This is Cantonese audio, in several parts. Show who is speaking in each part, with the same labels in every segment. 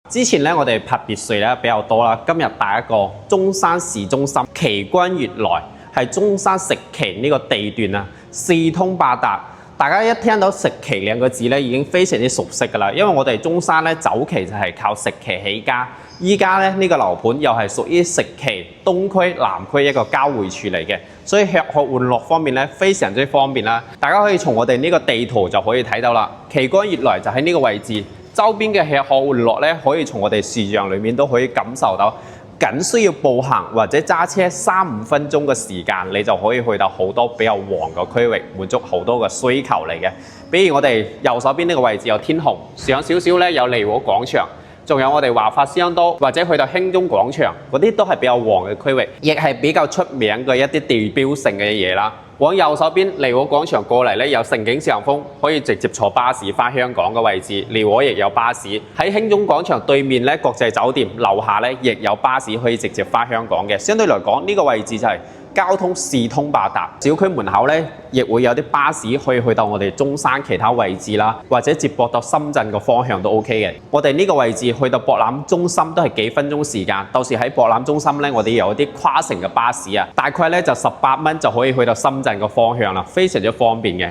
Speaker 1: 之前咧，我哋拍別墅咧比較多啦。今日帶一個中山市中心奇觀悅來，係中山食奇呢個地段啊，四通八達。大家一聽到食奇兩個字咧，已經非常之熟悉㗎啦。因為我哋中山咧早期就係靠食奇起家，依家咧呢個樓盤又係屬於食奇東區、南區一個交匯處嚟嘅，所以吃喝玩樂方面咧非常之方便啦。大家可以從我哋呢個地圖就可以睇到啦，奇觀悅來就喺呢個位置。周邊嘅吃喝玩樂咧，可以從我哋視像裏面都可以感受到，僅需要步行或者揸車3-5分鐘嘅時間，你就可以去到好多比較旺嘅區域，滿足好多嘅需求嚟嘅。比如我哋右手邊呢個位置有天虹，上少少咧有利和廣場，仲有我哋華發商都或者去到興中廣場，嗰啲都係比較旺嘅區域，亦係比較出名嘅一啲地標性嘅嘢啦。往右手邊利和廣場過嚟咧，有盛景上風，可以直接坐巴士返香港嘅位置。利和亦有巴士。喺興中廣場對面咧，國際酒店樓下咧亦有巴士可以直接返香港嘅。相對嚟講，呢個位置就係交通四通八達。小區門口咧亦會有啲巴士可以去到我哋中山其他位置啦，或者接駁到深圳嘅方向都 OK 嘅。我哋呢個位置去到博覽中心都係幾分鐘時間。到時喺博覽中心咧，我哋有啲跨城嘅巴士啊，大概咧就18蚊就可以去到深圳個方向啦，非常之方便嘅。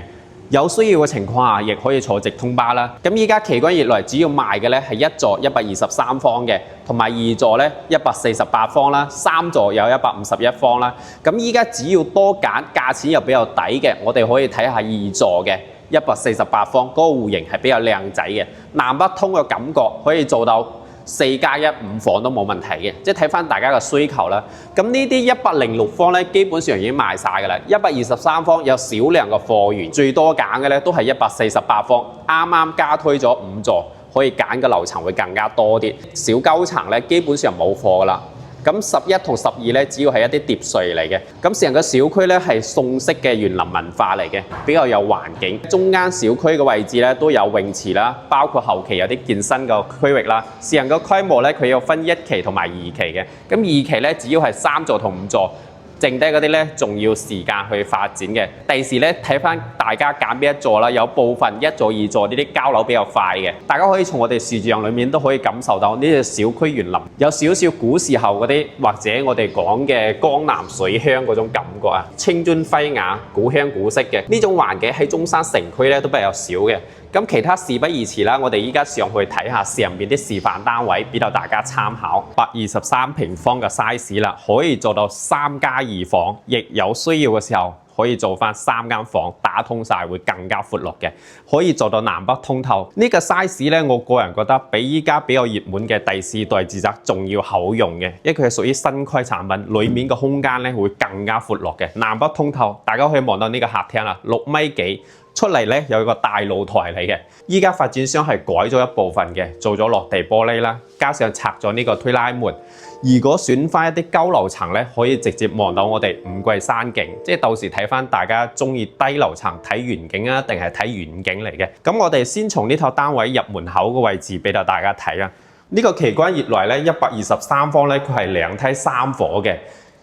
Speaker 1: 有需要嘅情況下，亦可以坐直通巴啦。咁依家奇觀悅來主要賣嘅咧係一座123方嘅，同埋2座咧148方啦，3座有151方啦。咁依家只要多揀，價錢又比較抵嘅，我哋可以睇下2座嘅148方，嗰個戶型係比較靚仔嘅，南北通嘅感覺可以做到4+1 5房都冇問題嘅，即係睇翻大家嘅需求啦。咁呢啲106方咧，基本上已經賣晒㗎啦。123方有少量嘅貨源，最多揀嘅咧都係148方，啱啱加推咗5座，可以揀嘅樓層會更加多啲。小9層咧基本上冇貨㗎啦。咁11同12咧，主要係一啲疊墅嚟嘅。咁成個小區咧係宋式嘅園林文化嚟嘅，比較有環境。中間小區嘅位置咧都有泳池啦，包括後期有啲健身嘅區域啦。成個規模咧佢有分1期同埋2期嘅。咁2期咧主要係3座同5座。剩低嗰啲咧，仲要時間去發展嘅。第時咧睇翻大家揀邊一座啦，有部分1座、2座呢啲交樓比較快嘅，大家可以從我哋視像裏面都可以感受到呢個小區園林有少少古時候嗰啲，或者我哋講嘅江南水鄉嗰種感覺啊，青磚輝雅、古香古色嘅呢種環境喺中山城區咧都比較少嘅。咁其他事不宜遲啦，我哋依家上去睇下上邊啲示範單位，俾到大家參考。123平方嘅 size 啦，可以做到3+2房，亦有需要嘅時候可以做翻3間房，打通晒會更加闊落嘅，可以做到南北通透。呢個 size 咧，我個人覺得比依家比較熱門嘅第4代住宅仲要好用嘅，因為佢係屬於新規產品，裡面嘅空間咧會更加闊落嘅，南北通透。大家可以望到呢個客廳啦，6米幾。出嚟咧有一個大露台嚟嘅，依家發展商係改咗一部分嘅，做咗落地玻璃啦，加上拆咗呢個推拉門。如果選翻一啲高樓層咧，可以直接望到我哋五桂山景，即係到時睇翻大家中意低樓層睇園景啊，定係睇遠景嚟嘅。咁我哋先從呢套單位入門口嘅位置俾到大家睇啊。呢個奇觀悅來咧123方咧，佢係2梯3伙嘅。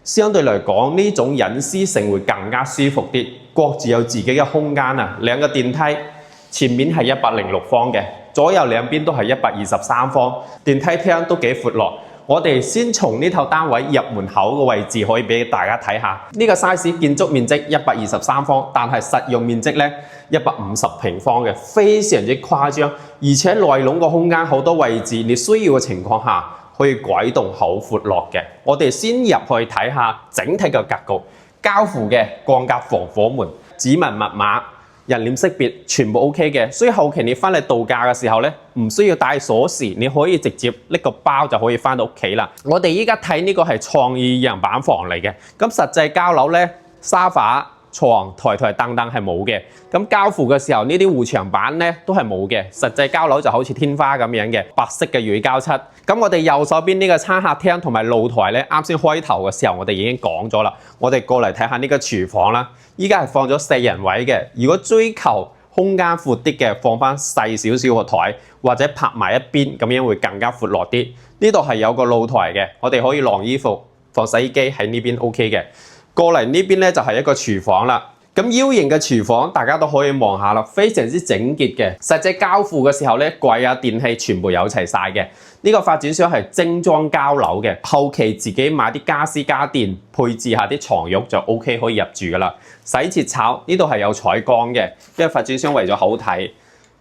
Speaker 1: 相對嚟講，呢種隱私性會更加舒服啲，各自有自己嘅空間啊。2個電梯，前面係106方嘅，左右兩邊都係123方，電梯廳都幾闊落。我哋先從呢套單位入門口嘅位置可以俾大家睇下，呢個 size 建築面積123方，但係實用面積咧150平方嘅，非常之誇張，而且內籠個空間好多位置，你需要嘅情況下，可以改動好闊落嘅。我哋先入去睇下整體嘅格局，交付嘅鋼夾防火門、指紋密碼、人臉識別全部 OK 嘅，所以後期你翻嚟度假嘅時候咧，唔需要帶鎖匙，你可以直接拎個包就可以翻到屋企啦。我哋依家睇呢個係創意樣板房嚟嘅，咁實際交樓咧，沙發、床、台凳係冇嘅，咁交付嘅時候呢啲護牆板咧都係冇嘅，實際交樓就好似天花咁樣嘅白色嘅鋁膠漆。咁我哋右手邊呢個餐客廳同埋露台咧，啱先開頭嘅時候我哋已經講咗啦。我哋過嚟睇下呢個廚房啦，依家係放咗4人位嘅。如果追求空間闊啲嘅，放翻細少少個台，或者拍埋一邊，咁樣會更加闊落啲。呢度係有個露台嘅，我哋可以晾衣服、放洗衣機喺呢邊 OK 嘅。過嚟呢邊咧就係一個廚房啦。咁 U 型嘅廚房大家都可以望下啦，非常之整潔嘅。實際交付嘅時候咧，櫃啊電器全部有齊晒嘅。呢個發展商係精裝交樓嘅，後期自己買啲家私家電，配置下啲床褥就 OK 可以入住噶啦。洗切炒呢度係有採光嘅，因為發展商為咗好睇，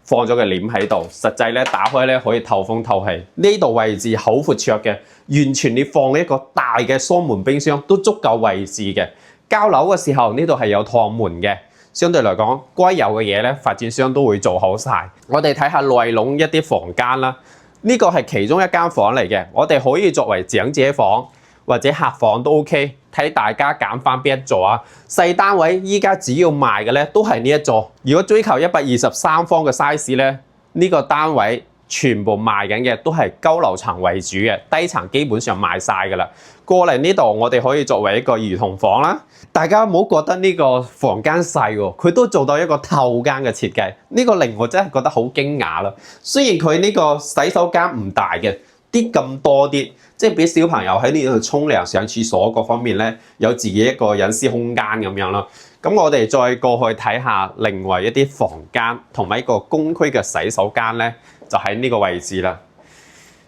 Speaker 1: 放咗個簾喺度。實際咧打開咧可以透風透氣。呢度位置好闊綽嘅，完全你放一個大嘅雙門冰箱都足夠位置嘅。交樓嘅時候呢度係有趟門嘅，相對嚟講該有嘅嘢咧發展商都會做好晒。我哋睇下內籠一啲房間啦，呢個係其中一間房嚟嘅，我哋可以作為長者房或者客房都 OK， 睇大家揀翻邊一座啊。細單位依家主要賣嘅咧都係呢一座。如果追求123方嘅 size 咧，呢個單位全部賣緊嘅都係高樓層為主嘅，低層基本上賣晒㗎啦。過嚟呢度我哋可以作為一個兒童房啦。大家唔好覺得呢個房間細喎，佢都做到一個透間嘅設計，呢個令我真係覺得好驚訝啦。雖然佢呢個洗手間唔大嘅，啲咁多啲，即係俾小朋友喺呢度沖涼、上廁所各方面咧，有自己一個隱私空間咁樣咯。咁我哋再過去睇下另外一啲房間同埋一個公區嘅洗手間咧，就喺呢個位置啦。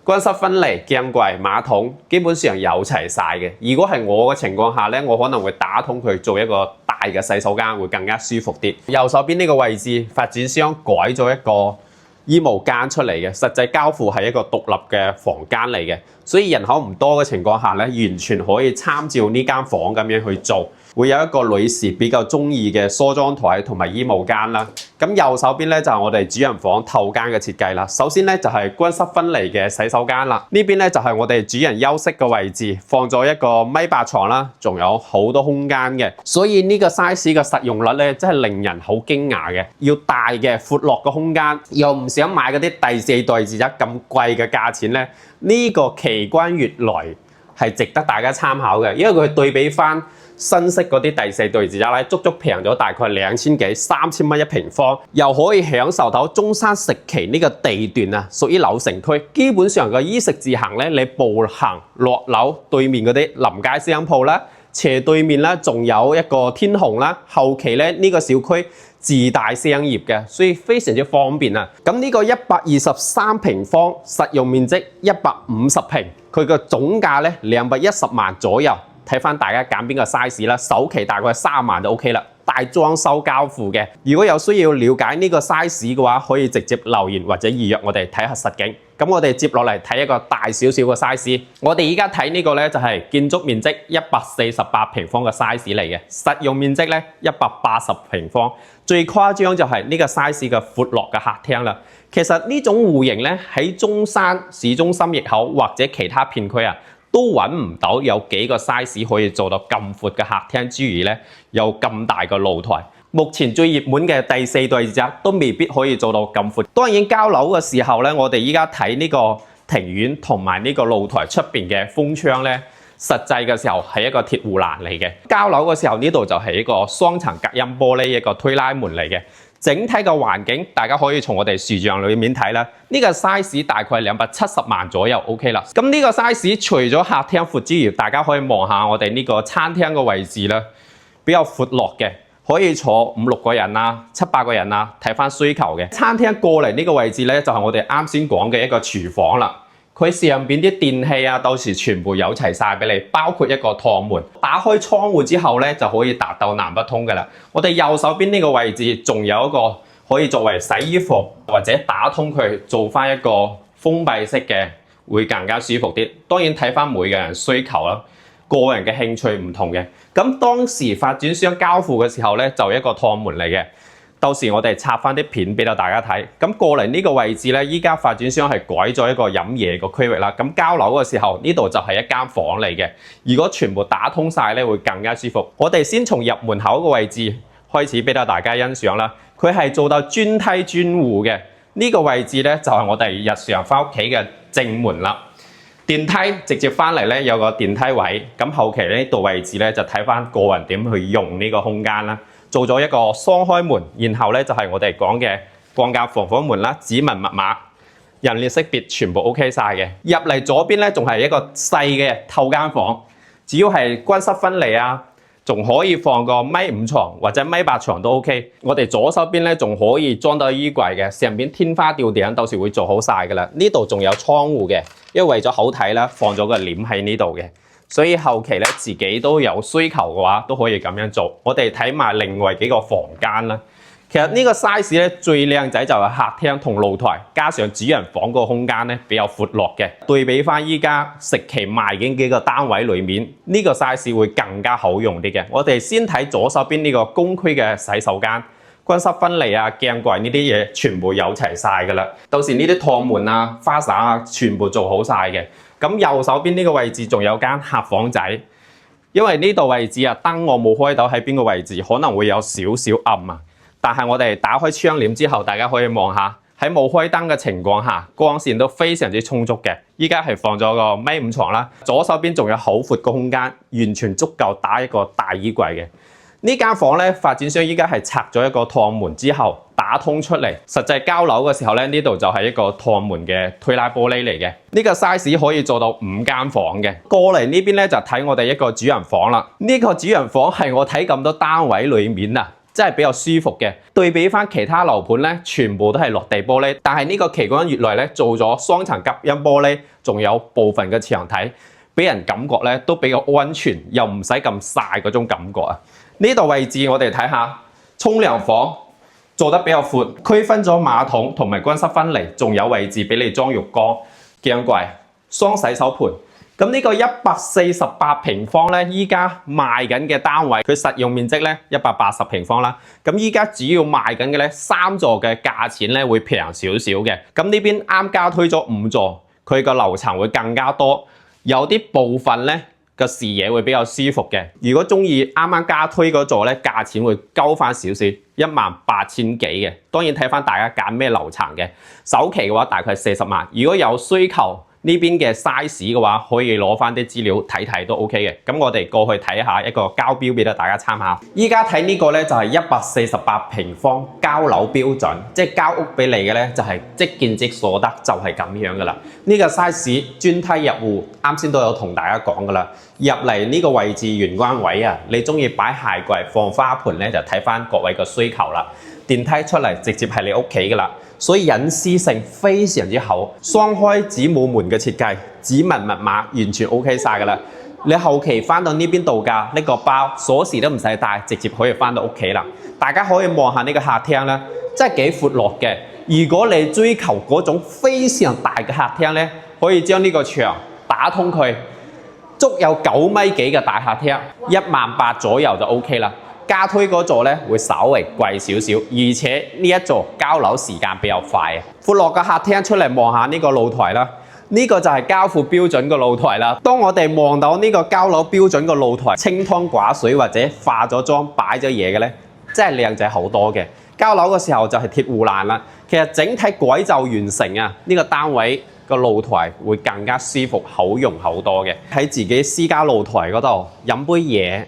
Speaker 1: 乾濕分離、鏡櫃、馬桶基本上有齊晒嘅。如果係我嘅情況下咧，我可能會打通佢做一個大嘅洗手間，會更加舒服啲。右手邊呢個位置，發展商改咗一個衣帽間出嚟嘅，實際交付係一個獨立嘅房間嚟嘅，所以人口唔多嘅情況下咧，完全可以參照呢間房咁樣去做。會有一個女士比較中意嘅梳妝台同埋衣帽間啦。咁右手邊咧就係我哋主人房透間嘅設計啦。首先咧就係乾濕分離嘅洗手間啦。呢邊咧就係我哋主人休息嘅位置，放咗一個1.8米床啦，仲有好多空間嘅。所以呢個 size 嘅實用率咧真係令人好驚訝嘅。要大嘅闊落嘅空間，又唔想買嗰啲第4代住宅咁貴嘅價錢咧，呢個奇觀悅來係值得大家參考嘅，因為佢對比翻新式嗰啲第4代住宅咧，足足平咗大概2000幾、3000蚊一平方，又可以享受到中山石岐呢個地段啊，屬於老城區，基本上個衣食住行咧，你步行落樓對面嗰啲臨街商鋪啦，斜對面啦，仲有一個天虹啦，後期咧呢個小區自帶商業嘅，所以非常之方便啊。咁呢個123平方，實用面積150平，佢個總價咧210萬左右。睇翻大家揀邊個 size 啦，首期大概3萬就 OK 啦，大裝修交付嘅。如果有需要了解呢個 size 嘅話，可以直接留言或者預約我哋睇下實景。咁我哋接落嚟睇一個大少少嘅 size。我哋而家睇呢個咧就係建築面積148平方嘅 size 嚟嘅，實用面積咧180平方。最誇張就係呢個 size 嘅闊落嘅客廳啦。其實呢種戶型咧喺中山市中心入口或者其他片區啊，都揾唔到有幾個 size 可以做到咁闊嘅客廳之餘咧，有咁大嘅露台。目前最熱門嘅第4代住宅都未必可以做到咁闊。當然交樓嘅時候咧，我哋依家睇呢個庭院同埋呢個露台出邊嘅風窗咧，實際嘅時候係一個鐵護欄嚟嘅。交樓嘅時候呢度就係一個雙層隔音玻璃一個推拉門嚟嘅。整體嘅環境，大家可以從我哋視像裏面睇啦。呢個 size 大概270萬左右 OK 啦。咁呢個 size 除咗客廳闊之餘，大家可以望下我哋呢個餐廳嘅位置啦，比較闊落嘅，可以坐5、6個人啊、7、8個人啊，睇翻需求嘅。餐廳過嚟呢個位置咧，就係我哋啱先講嘅一個廚房啦。佢上邊啲電器啊，到時全部有齊晒俾你，包括一個趟門。打開窗戶之後咧，就可以達到南北通嘅啦。我哋右手邊呢個位置仲有一個可以作為洗衣服或者打通佢做翻一個封閉式嘅，會更加舒服啲。當然睇翻每個人需求啦，個人嘅興趣唔同嘅。咁當時發展商交付嘅時候咧，就一個趟門嚟嘅。到時我哋插翻啲片俾到大家睇。咁過嚟呢個位置咧，依家發展商係改咗一個飲嘢個區域啦。咁交樓嘅時候，呢度就係一間房嚟嘅。如果全部打通晒咧，會更加舒服。我哋先從入門口個位置開始俾到大家欣賞啦。佢係做到專梯專戶嘅。呢個位置咧就係我哋日常翻屋企嘅正門啦。電梯直接翻嚟咧有個電梯位。咁後期呢度位置咧就睇翻個人點去用呢個空間啦。做咗一個雙開門，然後咧就係我哋講嘅光格防火門啦，指紋密碼、人臉識別全部 OK 晒嘅。入嚟左邊咧仲係一個細嘅透間房，只要係乾濕分離啊、仲可以放個米5床或者米8床都 OK。我哋左手邊咧仲可以裝到衣櫃嘅，上邊天花吊頂到時會做好晒噶啦。呢度仲有窗戶嘅，因為為咗好睇啦，放咗個簾喺呢度嘅。所以後期咧自己都有需求嘅話，都可以咁樣做。我哋睇埋另外幾個房間啦。其實呢個 size 咧最靚仔就係客廳同露台，加上主人房個空間咧比較闊落嘅。對比翻依家食期賣緊幾個單位裏面，呢個 size 會更加好用啲嘅。我哋先睇左手邊呢個公區嘅洗手間，乾濕分離啊、鏡櫃呢啲嘢全部有齊晒噶啦。到時呢啲趟門啊、花灑啊，全部做好晒嘅。咁右手邊呢個位置仲有間客房仔，因為呢度位置啊燈我冇開到喺邊個位置，可能會有少少暗啊。但係我哋打開窗簾之後，大家可以望下喺冇開燈嘅情況下，光線都非常之充足嘅。依家係放咗個米5床啦，左手邊仲有好闊個空間，完全足夠打一個大衣櫃嘅。呢間房咧，發展商依家係拆咗一個趟門之後打通出嚟，實際交樓嘅時候咧，呢度就係一個趟門嘅推拉玻璃嚟嘅。呢個 size 可以做到5間房嘅。過嚟呢邊咧就睇我哋一個主人房啦。呢個主人房係我睇咁多單位裏面啊，真係比較舒服嘅。對比翻其他樓盤咧，全部都係落地玻璃，但係呢個奇觀悅來咧做咗雙層隔音玻璃，仲有部分嘅牆體，俾人感覺咧都比較安全，又唔使咁曬嗰種感覺啊。呢度位置我哋睇下，沖涼房做得比較闊，區分咗馬桶同埋乾濕分離，仲有位置俾你裝浴缸、鏡櫃、雙洗手盆。咁呢個148平方咧，依家賣緊嘅單位，佢實用面積咧180平方啦。咁依家主要賣緊嘅咧3座嘅價錢咧會平少少嘅。咁呢邊啱加推咗5座，佢個樓層會更加多，有啲部分咧個視野會比較舒服嘅。如果中意啱啱加推嗰座咧，價錢會高翻少少，18000幾嘅。當然睇翻大家揀咩樓層嘅，首期嘅話大概40萬。如果有需求，呢邊嘅 size 嘅話，可以攞翻啲資料睇睇都 OK 嘅。咁我哋過去睇下一個交標俾大家參考。依家睇呢個咧就係148平方交樓標準，即係交屋俾你嘅咧就係即見即所得，就係咁樣噶啦。呢個 size 專梯入戶，啱先都有同大家講噶啦。入嚟呢個位置玄關位啊，你中意擺鞋櫃放花盆咧，就睇翻各位嘅需求啦。電梯出嚟直接係你屋企噶啦。所以隱私性非常之好，雙開子母門嘅設計，指紋密碼完全 OK 晒噶啦。你後期翻到呢邊度假，拎個包鎖匙都唔使帶，直接可以翻到屋企啦。大家可以望下呢個客廳啦，真係幾闊落嘅。如果你追求嗰種非常大嘅客廳咧，可以將呢個牆打通佢，足有9米幾嘅大客廳，18000左右就 OK 啦。加推嗰座咧會稍微貴少少，而且呢一座交樓時間比較快啊。闊落嘅客廳出嚟望下呢個露台啦，呢個就係交付標準嘅露台啦。當我哋望到呢個交樓標準嘅露台，清湯寡水或者化咗妝擺咗嘢嘅咧，真係靚仔好多嘅。交樓嘅時候就係鐵護欄啦。其實整體改造完成啊，呢個單位個露台會更加舒服，好用好多嘅。喺自己私家露台嗰度飲杯嘢，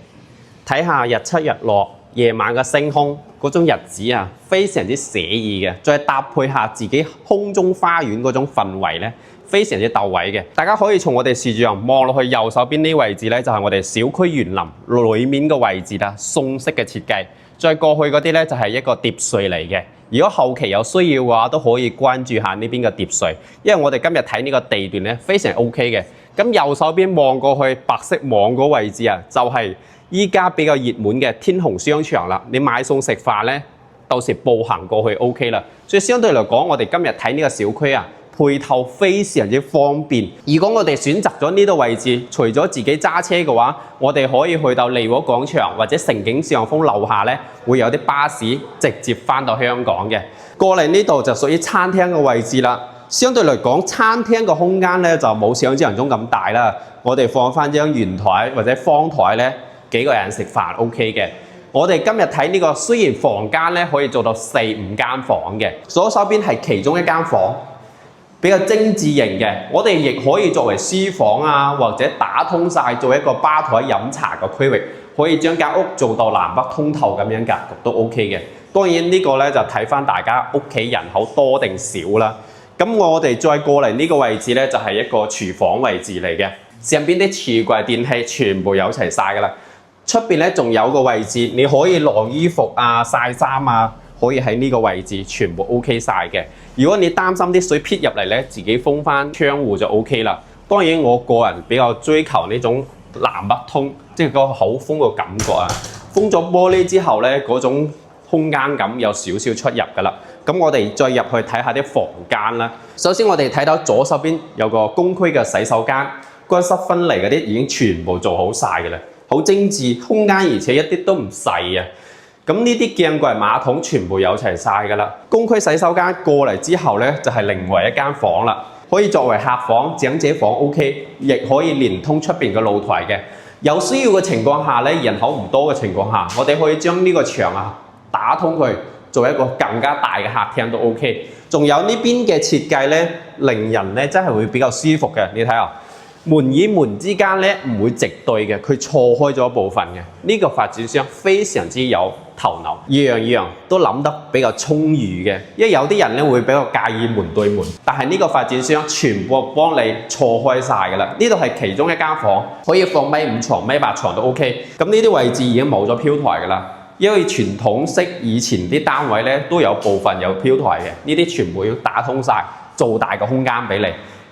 Speaker 1: 睇下日出日落，夜晚嘅星空嗰種日子啊，非常之寫意嘅。再搭配下自己空中花園嗰種氛圍咧，非常之到位嘅。大家可以從我哋視像望落去右手邊呢位置咧，就係我哋小區園林裏面嘅位置啦，宋式嘅設計。再過去嗰啲咧就係一個疊墅嚟嘅。如果後期有需要嘅話，都可以關注下呢邊嘅疊墅，因為我哋今日睇呢個地段咧非常 OK 嘅。咁右手邊望過去白色網嗰位置啊，就係依家比較熱門嘅天虹商場啦。你買餸食飯咧，到時步行過去 OK 啦。所以相對嚟講，我哋今日睇呢個小區啊，配套非常之方便。如果我哋選擇咗呢度位置，除咗自己揸車嘅話，我哋可以去到利和廣場或者城景上風樓下咧，會有啲巴士直接翻到香港嘅。過嚟呢度就屬於餐廳嘅位置啦。相對嚟講，餐廳嘅空間咧就冇想象中咁大啦。我哋放翻張圓台或者方台咧，幾個人食飯 OK 嘅。我哋今日睇呢個，雖然房間咧可以做到4-5間房嘅，左手邊係其中一間房，比較精緻型嘅。我哋亦可以作為書房啊，或者打通晒做一個吧台飲茶嘅區域，可以將間屋做到南北通透咁樣格局都 OK 嘅。當然呢個咧就睇翻大家屋企人口多定少啦。咁我哋再過嚟呢個位置咧，就係一個廚房位置嚟嘅。上邊啲櫥櫃電器全部有齊晒噶啦。出邊咧仲有個位置，你可以晾衣服啊、曬衫啊，可以喺呢個位置全部 OK 晒嘅。如果你擔心啲水撇入嚟咧，自己封翻窗戶就 OK 啦。當然我個人比較追求呢種南北通，即係個口風個感覺啊。封咗玻璃之後咧，嗰種空間感有少少出入㗎啦。咁我哋再入去睇下啲房間啦。首先我哋睇到左手邊有個公區嘅洗手間，乾濕分離嗰啲已經全部做好晒㗎啦。好精緻，空間而且一啲都唔細啊！咁呢啲鏡櫃馬桶全部有齊晒㗎啦。公區洗手間過嚟之後咧，就係另外一間房啦，可以作為客房、長者房 OK， 亦可以連通出邊嘅露台嘅。有需要嘅情況下咧，人口唔多嘅情況下，我哋可以將呢個牆啊打通佢，做一個更加大嘅客廳都 OK。仲有呢邊嘅設計咧，令人咧真係會比較舒服嘅。你睇下。門與門之間咧唔會直對嘅，佢錯開咗一部分嘅。呢個發展商非常之有頭腦，樣樣都諗得比較充裕嘅。因為有啲人咧會比較介意門對門，但係呢個發展商全部幫你錯開晒㗎啦。呢度係其中一間房，可以放米5床、米8床都 OK。咁呢啲位置已經冇咗飄台㗎啦，因為傳統式以前啲單位咧都有部分有飄台嘅，呢啲全部要打通晒，做大個空間俾你。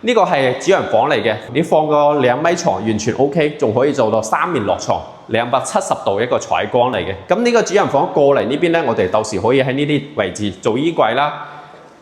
Speaker 1: 呢個係主人房嚟嘅，你放個2米床完全 OK， 仲可以做到3面落床，270度一個採光嚟嘅。咁呢個主人房過嚟呢邊咧，我哋到時可以喺呢啲位置做衣櫃啦，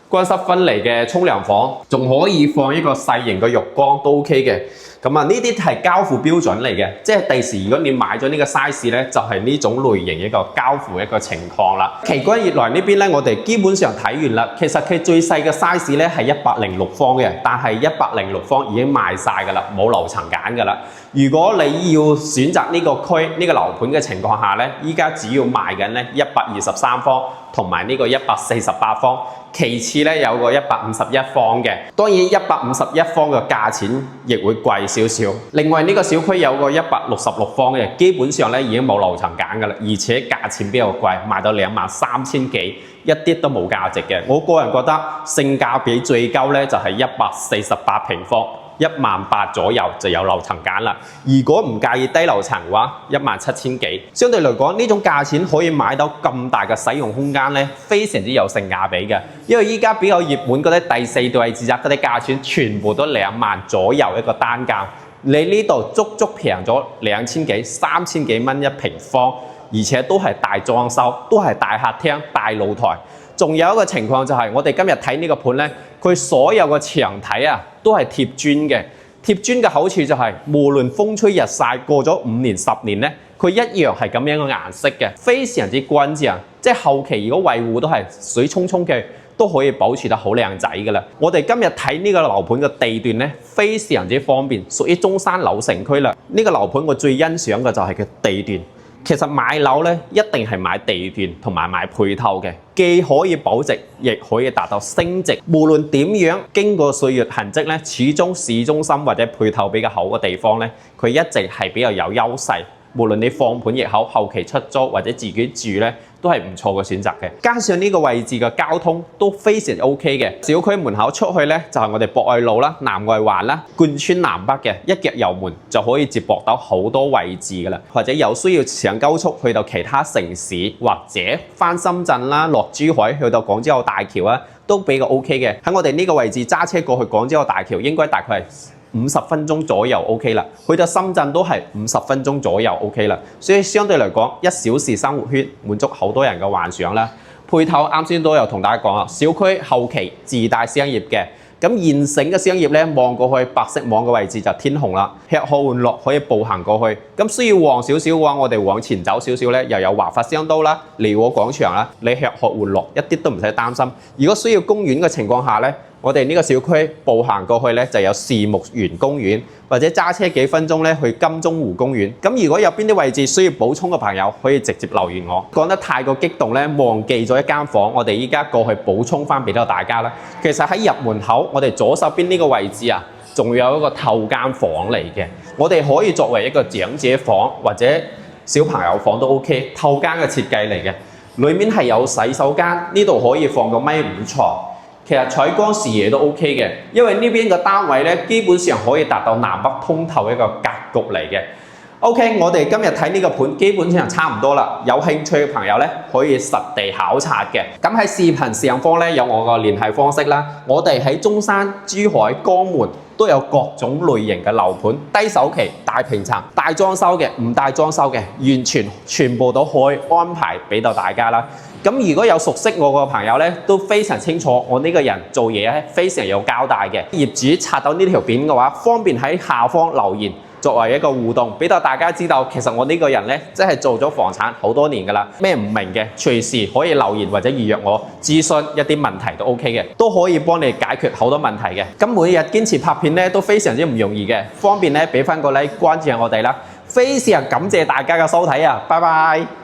Speaker 1: 乾濕分離嘅沖涼房，仲可以放一個細型嘅浴缸都 OK 嘅。咁啊，呢啲係交付標準嚟嘅，即係第時如果你買咗呢個 size 咧，就係呢種類型一個交付一個情況啦。奇觀悅來呢邊咧，我哋基本上睇完啦。其實佢最細嘅 size 咧係106方嘅，但係106方已經賣晒㗎啦，冇樓層揀㗎啦。如果你要選擇呢個區呢個樓盤嘅情況下咧，依家主要賣緊咧123方同埋呢個148方。其次咧有個151方嘅，當然151方嘅價錢亦會貴少少。另外呢個小區有個166方嘅，基本上咧已經冇樓層揀㗎啦，而且價錢比較貴，賣到23000幾，一啲都冇價值嘅。我個人覺得性價比最高咧就係148平方。18000左右就有樓層揀啦。如果唔介意低樓層嘅話，17000幾。相對嚟講，呢種價錢可以買到咁大嘅使用空間咧，非常之有性價比嘅。因為依家比較熱門嗰啲第4代住宅嗰啲價錢，全部都2萬左右一個單價。你呢度足足平咗2000幾、3000幾蚊一平方，而且都係大裝修，都係大客廳、大露台。仲有一個情況就係，我哋今日睇呢個盤咧，佢所有嘅牆體啊都係貼磚嘅。貼磚嘅好處就係，無論風吹日曬，過咗5年、10年咧，佢一樣係咁樣嘅顏色嘅，非常之乾淨。即係後期如果維護都係水沖沖嘅，都可以保持得好靚仔㗎啦。我哋今日睇呢個樓盤嘅地段咧，非常之方便，屬於中山樓城區啦。呢個樓盤我最欣賞嘅就係佢地段。其實買樓咧，一定係買地段同埋買配套嘅，既可以保值，亦可以達到升值。無論點樣，經過歲月痕跡咧，始終市中心或者配套比較好嘅地方咧，佢一直係比較有優勢。無論你放盤亦好，後期出租或者自己住咧，都係唔錯嘅選擇嘅。加上呢個位置嘅交通都非常 OK 嘅，小區門口出去咧就係我哋博愛路啦、南外環啦，貫穿南北嘅，一腳油門就可以接駁到好多位置噶啦。或者有需要上高速去到其他城市，或者翻深圳啦、落珠海去到港珠澳大橋啊，都比較 OK 嘅。喺我哋呢個位置揸車過去港珠澳大橋，應該大概係50分鐘左右 OK 啦，去到深圳都係50分鐘左右 OK 啦，所以相對嚟講1小時生活圈滿足好多人嘅幻想啦。配套啱先都有同大家講啊，小區後期自帶商業嘅，咁現成嘅商業咧望過去白色網嘅位置就天虹啦，吃喝玩樂可以步行過去。咁需要旺少少嘅話，我哋往前走少少咧，又有華發商都啦、利和廣場啦，你吃喝玩樂一啲都唔使擔心。如果需要公園嘅情況下咧，我哋呢個小區步行過去咧就有樹木園公園，或者揸車幾分鐘咧去金鐘湖公園。咁如果有邊啲位置需要補充嘅朋友，可以直接留言我。講得太過激動咧，忘記咗一間房，我哋依家過去補充翻俾到大家啦。其實喺入門口，我哋左手邊呢個位置啊，仲有一個透間房嚟嘅。我哋可以作為一個長者房或者小朋友房都 OK， 透間嘅設計嚟嘅。裡面係有洗手間，呢度可以放個米5床。其實採光視野都 OK 嘅，因為呢邊嘅單位咧，基本上可以達到南北通透一個格局嚟嘅。OK， 我哋今日睇呢個盤基本上差唔多啦。有興趣嘅朋友咧，可以實地考察嘅。咁喺視頻上方咧有我個聯繫方式啦。我哋喺中山、珠海、江門都有各種類型嘅樓盤，低首期、大平層、大裝修嘅、唔大裝修嘅，完全部都可以安排俾到大家啦。咁如果有熟悉我個朋友咧，都非常清楚我呢個人做嘢咧非常有交代嘅。業主刷到呢條片嘅話，方便喺下方留言。作為一個互動，俾到大家知道，其實我呢個人咧，真係做咗房產好多年㗎啦。咩唔明嘅，隨時可以留言或者預約我諮詢一啲問題都 OK 嘅，都可以幫你解決好多問題嘅。咁每日堅持拍片咧，都非常之唔容易嘅，方便咧俾翻個 like 關注下我哋啦。非常感謝大家嘅收睇啊，拜拜。